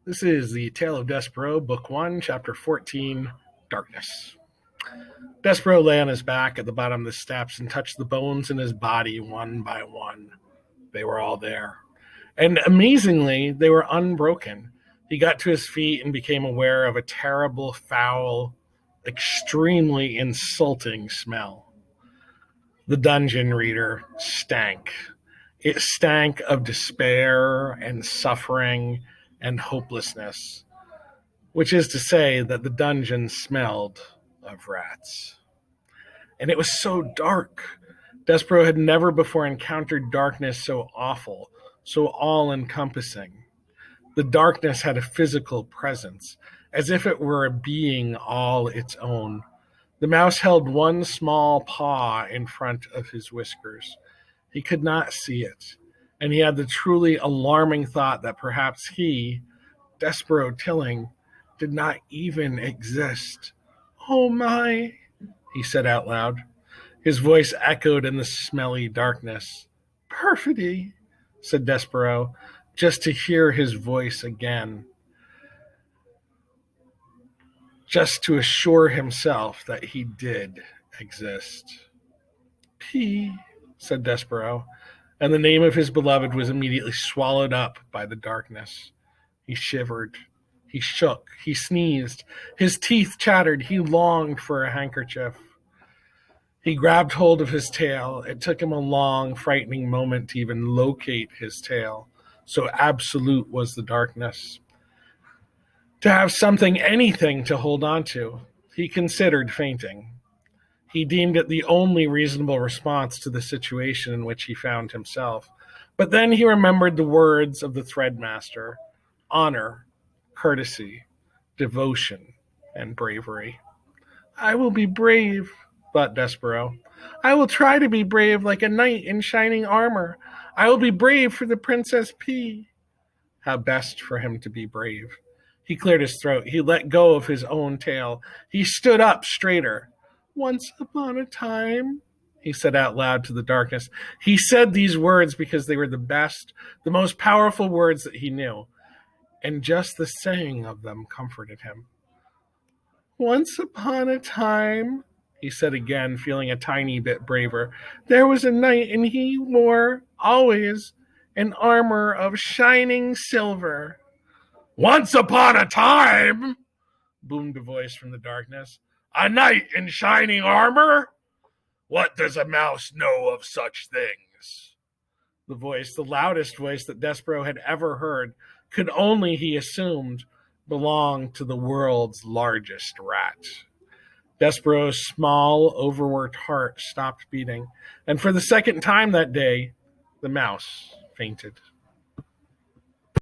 This is the Tale of Despereaux, Book 1, Chapter 14, Darkness. Despereaux lay on his back at the bottom of the steps and touched the bones in his body one by one. They were all there. And amazingly, they were unbroken. He got to his feet and became aware of a terrible, foul, extremely insulting smell. The dungeon reader stank. It stank of despair and suffering and hopelessness, which is to say that the dungeon smelled of rats. And it was so dark. Despereaux had never before encountered darkness so awful, so all-encompassing. The darkness had a physical presence, as if it were a being all its own. The mouse held one small paw in front of his whiskers. He could not see it, and he had the truly alarming thought that perhaps he, Despereaux Tilling, did not even exist. "Oh my," he said out loud. His voice echoed in the smelly darkness. "Perfidy," said Despereaux, just to hear his voice again, just to assure himself that he did exist. "P," said Despereaux, and the name of his beloved was immediately swallowed up by the darkness. He shivered. He shook. He sneezed. His teeth chattered. He longed for a handkerchief. He grabbed hold of his tail. It took him a long, frightening moment to even locate his tail. So absolute was the darkness. To have something, anything to hold on to, he considered fainting. He deemed it the only reasonable response to the situation in which he found himself. But then he remembered the words of the threadmaster: honor, courtesy, devotion, and bravery. "I will be brave," thought Despereaux. "I will try to be brave like a knight in shining armor. I will be brave for the Princess P." How best for him to be brave. He cleared his throat. He let go of his own tail. He stood up straighter. "Once upon a time," he said out loud to the darkness. He said these words because they were the best, the most powerful words that he knew. And just the saying of them comforted him. "Once upon a time," he said again, feeling a tiny bit braver, "there was a knight, and he wore, always, an armor of shining silver." "Once upon a time," boomed a voice from the darkness. "A knight in shining armor? What does a mouse know of such things?" The voice, the loudest voice that Despereaux had ever heard, could only, he assumed, belong to the world's largest rat. Despereaux's small, overworked heart stopped beating, and for the second time that day, the mouse fainted.